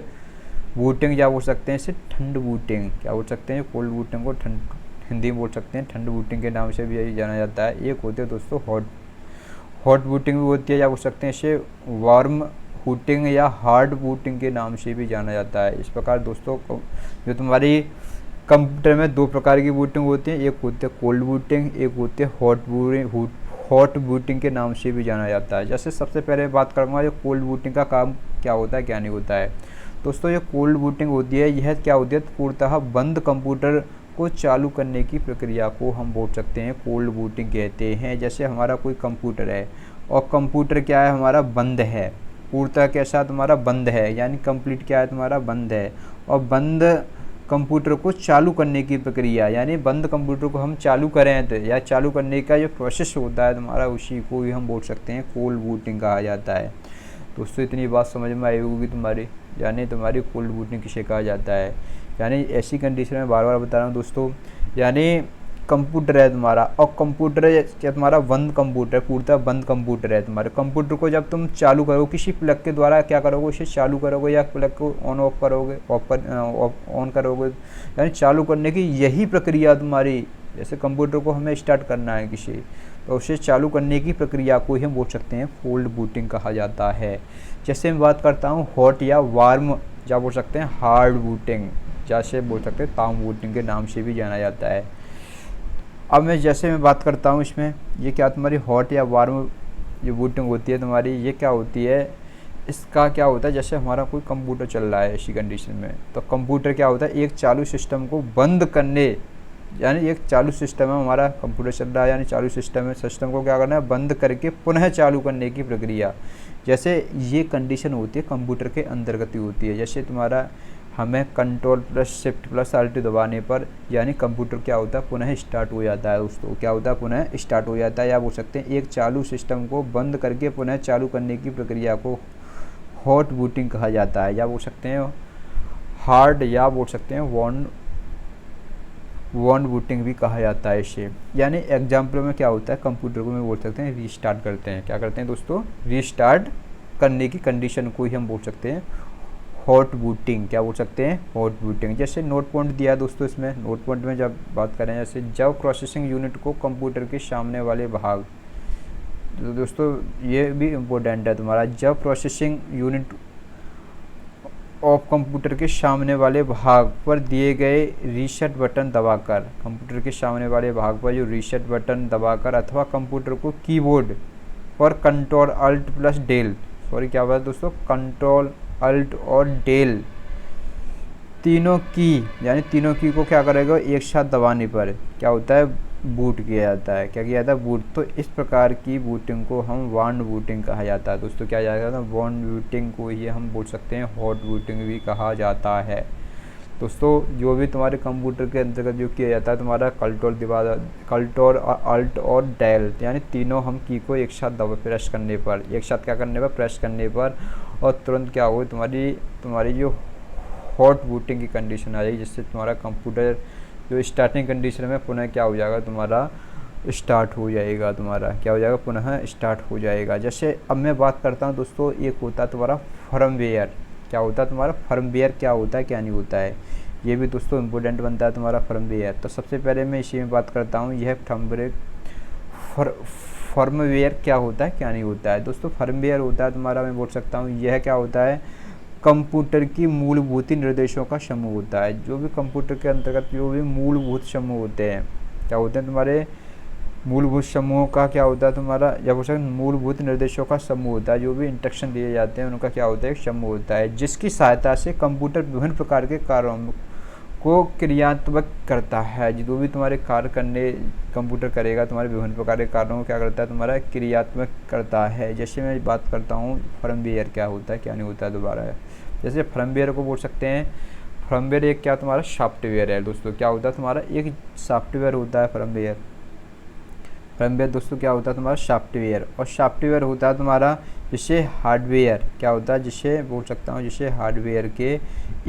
बूटिंग, या बोल सकते हैं इसे ठंड बूटिंग, क्या बोल सकते हैं, कोल्ड बूटिंग को ठंड हिंदी में बोल सकते हैं ठंड बूटिंग के नाम से भी यही जाना जाता है। एक होती है दोस्तों हॉट बूटिंग भी होती है, या बोल सकते हैं इसे वार्म बूटिंग या हार्ड बूटिंग के नाम से भी जाना जाता है। इस प्रकार दोस्तों जो तुम्हारी कंप्यूटर में दो प्रकार की बूटिंग होती है, एक होती है कोल्ड बूटिंग, एक होती है हॉट बूटिंग के नाम से भी जाना जाता है। जैसे सबसे पहले बात करूँगा ये कोल्ड बूटिंग का काम क्या होता है क्या नहीं होता है। दोस्तों ये कोल्ड बूटिंग होती है, यह क्या होती है, पूर्णतः बंद कंप्यूटर को चालू करने की प्रक्रिया को हम बोल सकते हैं कोल्ड बूटिंग कहते हैं। जैसे हमारा कोई कंप्यूटर है और कंप्यूटर क्या है हमारा बंद है, पूर्णतः कैसा तुम्हारा बंद है, यानी कंप्लीट क्या है तुम्हारा बंद है, और बंद कंप्यूटर को चालू करने की प्रक्रिया, यानी बंद कंप्यूटर को हम चालू करें तो या चालू करने का जो प्रोसेस होता है तुम्हारा, उसी को ही हम बोल सकते हैं कोल्ड बूटिंग कहा जाता है। दोस्तों इतनी बात समझ में आई होगी तुम्हारी, यानी तुम्हारी कोल्ड बूटिंग किसे कहा जाता है। यानी ऐसी कंडीशन में बार बार बता रहा हूँ दोस्तों, यानी कंप्यूटर है तुम्हारा, और कंप्यूटर क्या तुम्हारा बंद कंप्यूटर, पूर्णतः बंद कंप्यूटर है तुम्हारे। कंप्यूटर को जब तुम चालू करोगे किसी प्लग के द्वारा क्या करोगे, उसे चालू करोगे या प्लग को ऑन ऑफ करोगे, ऑन करोगे, यानी चालू करने की यही प्रक्रिया तुम्हारी। जैसे कंप्यूटर को हमें स्टार्ट करना है किसी, तो उसे चालू करने की प्रक्रिया को ही हम बोल सकते हैं कोल्ड बूटिंग कहा जाता है। जैसे मैं बात करता हूँ हॉट या वार्म, या बोल सकते हैं हार्ड बूटिंग, जैसे बोल सकते हैं ताम बूटिंग के नाम से भी जाना जाता है। अब मैं बात करता हूँ इसमें, ये क्या तुम्हारी हॉट या वार्म जो बूटिंग होती है तुम्हारी, ये क्या होती है, इसका क्या होता है, जैसे हमारा कोई कंप्यूटर चल रहा है ऐसी कंडीशन में, तो कंप्यूटर क्या होता है, एक चालू सिस्टम को बंद करने, यानी एक चालू सिस्टम है हमारा कंप्यूटर चल रहा है, यानी चालू सिस्टम है, सिस्टम को क्या करना है, बंद करके पुनः चालू करने की प्रक्रिया। जैसे ये कंडीशन होती है कंप्यूटर के अंतर्गत ही होती है। जैसे तुम्हारा हमें control plus shift plus alt दबाने पर, यानी कंप्यूटर क्या होता है, पुनः स्टार्ट हो जाता है दोस्तों, क्या होता है, पुनः स्टार्ट हो जाता है। या बोल सकते हैं एक चालू सिस्टम को बंद करके पुनः चालू करने की प्रक्रिया को हॉट बूटिंग कहा जाता है, या बोल सकते हैं हार्ड, या बोल सकते हैं वार्म बूटिंग भी कहा जाता है इसे। यानी एग्जाम्पल में क्या होता है, कंप्यूटर को मैं बोल सकते हैं रीस्टार्ट करते हैं, क्या करते हैं दोस्तों, रीस्टार्ट करने की कंडीशन को ही हम बोल सकते हैं हॉट बूटिंग, क्या बोल सकते हैं, हॉट बूटिंग। जैसे नोट पॉइंट दिया है दोस्तों, इसमें नोट पॉइंट में जब बात करें, जैसे जब प्रोसेसिंग यूनिट को कंप्यूटर के सामने वाले भाग, तो दोस्तों ये भी इम्पोर्टेंट है तुम्हारा, जब प्रोसेसिंग यूनिट ऑफ कंप्यूटर के सामने वाले भाग पर दिए गए रीसेट बटन दबाकर, कंप्यूटर के सामने वाले भाग पर जो रीसेट बटन दबाकर, अथवा कंप्यूटर को कीबोर्ड पर control alt plus del, sorry क्या बात दोस्तों, कंट्रोल अल्ट और डेल तीनों की, यानी तीनों की को क्या करेगा, एक साथ दबाने पर क्या होता है, बूट किया जाता है, क्या किया जाता है, बूट। तो इस प्रकार की बूटिंग को हम वार्म बूटिंग कहा जाता है दोस्तों, क्या जाएगा ना, वार्म बूटिंग को ही हम बोल सकते हैं हॉट बूटिंग भी कहा जाता है दोस्तों। जो भी तुम्हारे कंप्यूटर के अंतर्गत जो किया जाता है तुम्हारा कंट्रोल अल्ट और डेल, यानी तीनों हम की को एक साथ प्रेस करने पर, एक साथ क्या करने पर, प्रेस करने पर, और तुरंत क्या होगी, तुम्हारी जो हॉट बूटिंग की कंडीशन आ जाएगी, जिससे तुम्हारा कंप्यूटर जो स्टार्टिंग कंडीशन में पुनः क्या हो जाएगा, तुम्हारा स्टार्ट हो जाएगा, तुम्हारा क्या हो जाएगा, पुनः स्टार्ट हो जाएगा। जैसे अब मैं बात करता हूँ दोस्तों, एक होता है तुम्हारा फर्मवेयर, क्या होता है तुम्हारा फर्मवेयर, क्या होता है क्या नहीं होता है, ये भी दोस्तों इम्पोर्टेंट बनता है तुम्हारा फर्मवेयर। तो सबसे पहले मैं इसी में बात करता हूँ, यह फर्मवेयर क्या होता है क्या नहीं होता है दोस्तों। फर्मवेयर होता है तुम्हारा, मैं बोल सकता हूँ यह क्या होता है, कंप्यूटर की मूलभूत निर्देशों का समूह होता है। जो भी कंप्यूटर के अंतर्गत जो भी मूलभूत समूह होते हैं, क्या होते हैं तुम्हारे मूलभूत समूहों का, क्या होता है तुम्हारा, या बोल सकते मूलभूत निर्देशों का समूह होता है। जो भी इंस्ट्रक्शन दिए जाते हैं उनका क्या होता है, एक समूह होता है, जिसकी सहायता से कंप्यूटर विभिन्न प्रकार के कार्यों को क्रियात्मक करता है। जो भी तुम्हारे कार्य करने कंप्यूटर करेगा, तुम्हारे विभिन्न प्रकार के कार्यों को क्या करता है, तुम्हारा क्रियात्मक करता है। जैसे मैं बात करता हूँ फर्मवेयर क्या होता है क्या नहीं होता है, दोबारा है। जैसे फर्मवेयर को बोल सकते हैं, फर्मवेयर एक क्या तुम्हारा सॉफ्टवेयर है दोस्तों, क्या होता है तुम्हारा, एक सॉफ्टवेयर होता है फर्मवेयर। फर्मवेयर दोस्तों क्या होता है तुम्हारा सॉफ्टवेयर, और सॉफ्टवेयर होता है तुम्हारा जिसे हार्डवेयर, क्या होता है, जिसे बोल सकता हूँ जिसे हार्डवेयर के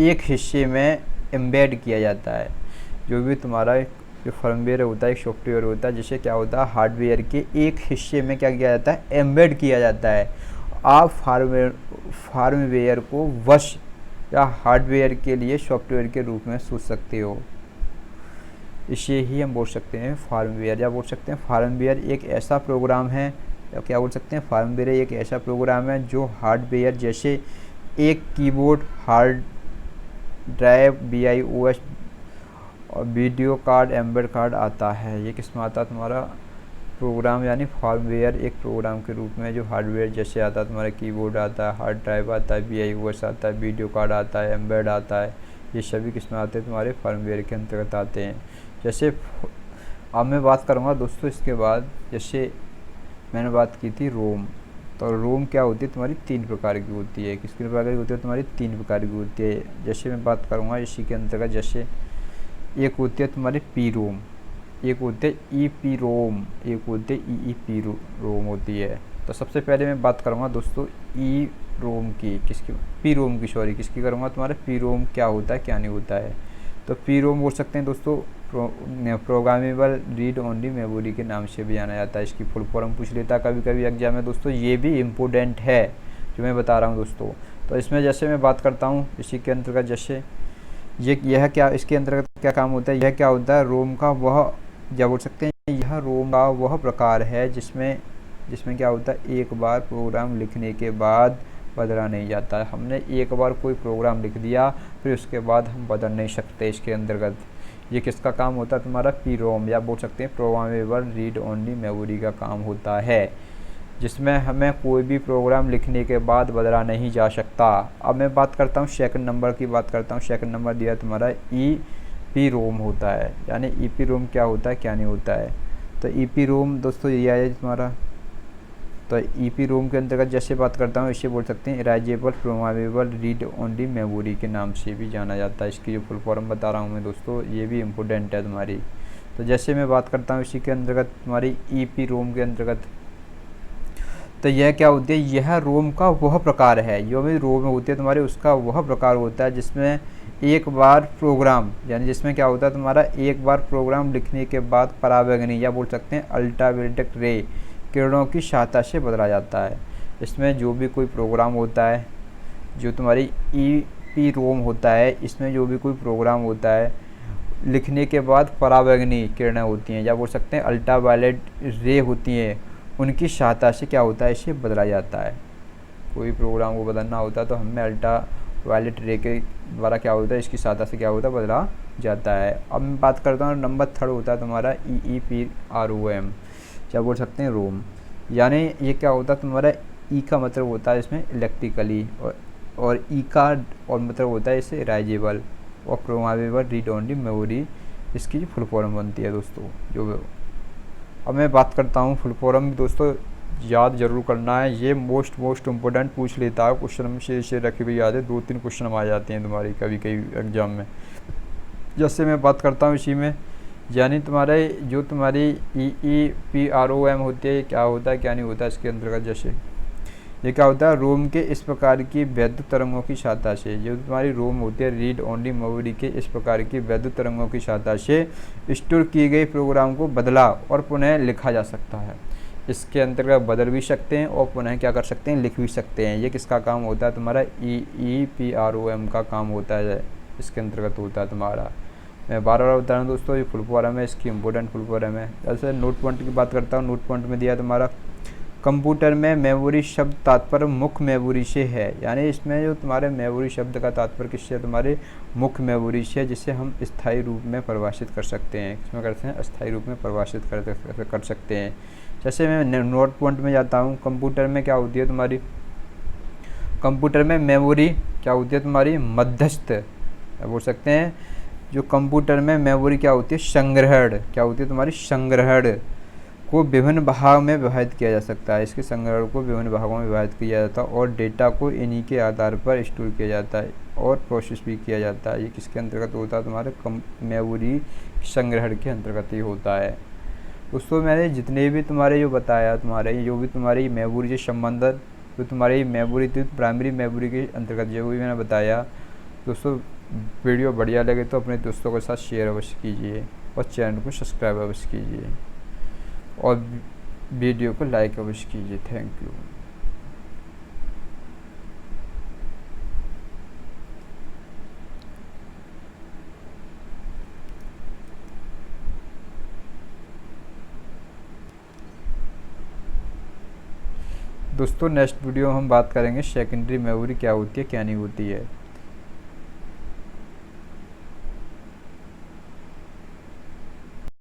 एक हिस्से में एम्बेड किया जाता है। जो भी तुम्हारा जो फर्मवेयर होता है, एक सॉफ्टवेयर होता है जिसे क्या होता है, हार्डवेयर के एक हिस्से में क्या किया जाता है, एम्बेड किया जाता है। आप फार्मवेयर को वश या हार्डवेयर के लिए सॉफ्टवेयर के रूप में सोच सकते हो, इसे ही हम बोल सकते हैं फार्मवेयर। या बोल सकते हैं फार्मवेयर एक ऐसा प्रोग्राम है, या क्या बोल सकते हैं, फार्मवेयर एक ऐसा प्रोग्राम है जो हार्डवेयर जैसे एक कीबोर्ड, हार्ड ड्राइव, BIOS और वीडियो कार्ड, एम्बेड कार्ड आता है। ये किस में आता है तुम्हारा प्रोग्राम, यानी फार्मवेयर एक प्रोग्राम के रूप में जो हार्डवेयर जैसे आता है, तुम्हारा कीबोर्ड आता है, हार्ड ड्राइव आता है, BIOS आता है, वीडियो कार्ड आता है, एम्बेड आता है, ये सभी किस में आते हैं, तुम्हारे फार्मवेयर के अंतर्गत आते हैं। जैसे अब मैं बात करूँगा दोस्तों इसके बाद, जैसे मैंने बात की थी रोम, तो रोम क्या होती है तुम्हारी 3 प्रकार की होती है। किस प्रकार की होती है तुम्हारी 3 प्रकार की होती है। जैसे मैं बात करूँगा इसी के अंतर्गत, जैसे एक होती है तुम्हारी पी रोम, एक होते ई पी रोम, एक होते ई पी रोम होती है। तो सबसे पहले मैं बात करूँगा दोस्तों ई रोम की, किसकी, पी रोम की, सॉरी किसकी करूँगा, तुम्हारा पी रोम क्या होता है क्या नहीं होता है। तो पी रोम बोल सकते हैं दोस्तों प्रोग्रामेबल रीड ओनली मेमोरी के नाम से भी जाना जाता है। इसकी फुल फॉर्म पूछ लेता है कभी कभी एग्जाम में दोस्तों, ये भी इम्पोर्टेंट है जो मैं बता रहा हूँ दोस्तों। तो इसमें जैसे मैं बात करता हूँ इसी के अंतर्गत, जैसे यह क्या, इसके अंतर्गत क्या काम होता है, यह क्या होता है, रोम का वह, क्या बोल सकते हैं, यह रोम का वह प्रकार है जिसमें क्या होता है, एक बार प्रोग्राम लिखने के बाद बदला नहीं जाता है। हमने एक बार कोई प्रोग्राम लिख दिया फिर उसके बाद हम बदल नहीं सकते इसके अंतर्गत। ये किसका काम होता है, तुम्हारा पी रोम, या बोल सकते हैं प्रोग्रामेबल रीड ओनली मेमोरी का काम होता है, जिसमें हमें कोई भी प्रोग्राम लिखने के बाद बदला नहीं जा सकता। अब मैं बात करता हूँ सेकंड नंबर की, बात करता हूँ सेकंड नंबर दिया तुम्हारा ई पी रोम होता है। यानी ई पी रोम क्या होता है क्या नहीं होता है। तो ई पी रोम दोस्तों ये है तुम्हारा, तो ई पी रोम के अंतर्गत जैसे बात करता हूँ इसे बोल सकते हैं इराइजेबल प्रोग्रामेबल रीड ओनली मेमोरी के नाम से भी जाना जाता है। इसकी जो फुल फॉर्म बता रहा हूँ मैं दोस्तों, ये भी इम्पोर्टेंट है तुम्हारी। तो जैसे मैं बात करता हूँ इसी के अंतर्गत तुम्हारी ई पी रोम के अंतर्गत, तो यह क्या होती है, यह रोम का वह प्रकार है, जो भी रोम होती है तुम्हारी उसका वह प्रकार होता है जिसमें एक बार प्रोग्राम, यानी जिसमें क्या होता है तुम्हारा, एक बार प्रोग्राम लिखने के बाद पराबैंगनी या बोल सकते हैं अल्ट्रावायलेट रे किरणों की सहायता से बदला जाता है। इसमें जो भी कोई प्रोग्राम होता है, जो तुम्हारी ई पी रोम होता है, इसमें जो भी कोई प्रोग्राम होता है लिखने के बाद पराबैंगनी किरणें होती हैं या बोल सकते हैं अल्ट्रावायलेट रे होती हैं, उनकी सहायता से क्या होता है, इसे बदला जाता है। कोई प्रोग्राम को बदलना होता है तो हमें अल्ट्रावायलेट रे के द्वारा क्या होता है, इसकी सहायता से क्या होता है, बदला जाता है। अब मैं बात करता हूँ नंबर थर्ड होता है तुम्हारा E P R O M, क्या बोल सकते हैं रोम। यानी ये क्या होता है तुम्हारा, ई का मतलब होता है इसमें इलेक्ट्रिकली, और ई का और मतलब होता है इसे राइजेबल और प्रोग्रामेबल रीड ओनली मेमोरी, इसकी फुल फॉर्म बनती है दोस्तों। जो अब मैं बात करता हूँ फुल फॉर्म दोस्तों, याद जरूर करना है, ये मोस्ट इम्पोर्टेंट पूछ लेता है क्वेश्चन से, इसे रखी हुई याद है, 2-3 क्वेश्चन आ जाते हैं तुम्हारी कभी कभी एग्जाम में। जैसे मैं बात करता हूँ इसी में, यानी तुम्हारे जो तुम्हारी E P R O M होती है, क्या होता है क्या नहीं होता है इसके अंतर्गत। जैसे ये क्या होता है, रोम के इस प्रकार की वैद्युत तरंगों की सहायता से, जो तुम्हारी रोम होती है रीड ओनली मेमोरी के इस प्रकार की वैद्युत तरंगों की सहायता से स्टोर किए गए प्रोग्राम को बदला और पुनः लिखा जा सकता है। इसके अंतर्गत बदल भी सकते हैं और पुनः क्या कर सकते हैं, लिख भी सकते हैं। ये किसका काम होता है, तुम्हारा E P R O M का काम होता है, इसके अंतर्गत होता है तुम्हारा। मैं बार बार बता रहा हूँ दोस्तों, ये फुल फॉर्म है, इसकी इंपॉर्टेंट फुल फॉर्म है। जैसे नोट पॉइंट की बात करता हूँ, नोट पॉइंट में दिया तुम्हारा कंप्यूटर में मेमोरी शब्द तात्पर्य मुख्य मेमोरी से है। यानी इसमें जो तुम्हारे मेमोरी शब्द का तात्पर्य किससे, तुम्हारे मुख्य मेमोरी से, जिसे हम स्थायी रूप में परिभाषित कर सकते हैं। इसमें करते हैं अस्थायी रूप में परिभाषित कर सकते हैं। जैसे मैं नोट पॉइंट में जाता हूँ, कंप्यूटर में क्या होती है तुम्हारी, कंप्यूटर में मेमोरी क्या होती है तुम्हारी, मध्यस्थ बोल सकते हैं। जो कंप्यूटर में मेमोरी क्या होती है, संग्रहण, क्या होती है तुम्हारी, संग्रहण को विभिन्न भाग में विभाजित किया जा सकता है। इसके संग्रहण को विभिन्न भागों में विभाजित किया जाता है और डेटा को इन्हीं के आधार पर स्टोर किया जाता है और प्रोसेस भी किया जाता है। ये किसके अंतर्गत होता है, तुम्हारे मेमोरी संग्रहण के अंतर्गत ही होता है। दोस्तों मैंने जितने भी तुम्हारे जो बताया, तुम्हारे जो भी तुम्हारी मेमोरी से संबंधित जो तुम्हारी मेमोरी थी, प्राइमरी मेमोरी के अंतर्गत जो भी मैंने बताया दोस्तों, वीडियो बढ़िया लगे तो अपने दोस्तों के साथ शेयर अवश्य कीजिए और चैनल को सब्सक्राइब अवश्य कीजिए और वीडियो को लाइक अवश्य कीजिए। Thank you. दोस्तों नेक्स्ट वीडियो हम बात करेंगे सेकेंडरी मेमोरी क्या होती है क्या नहीं होती है।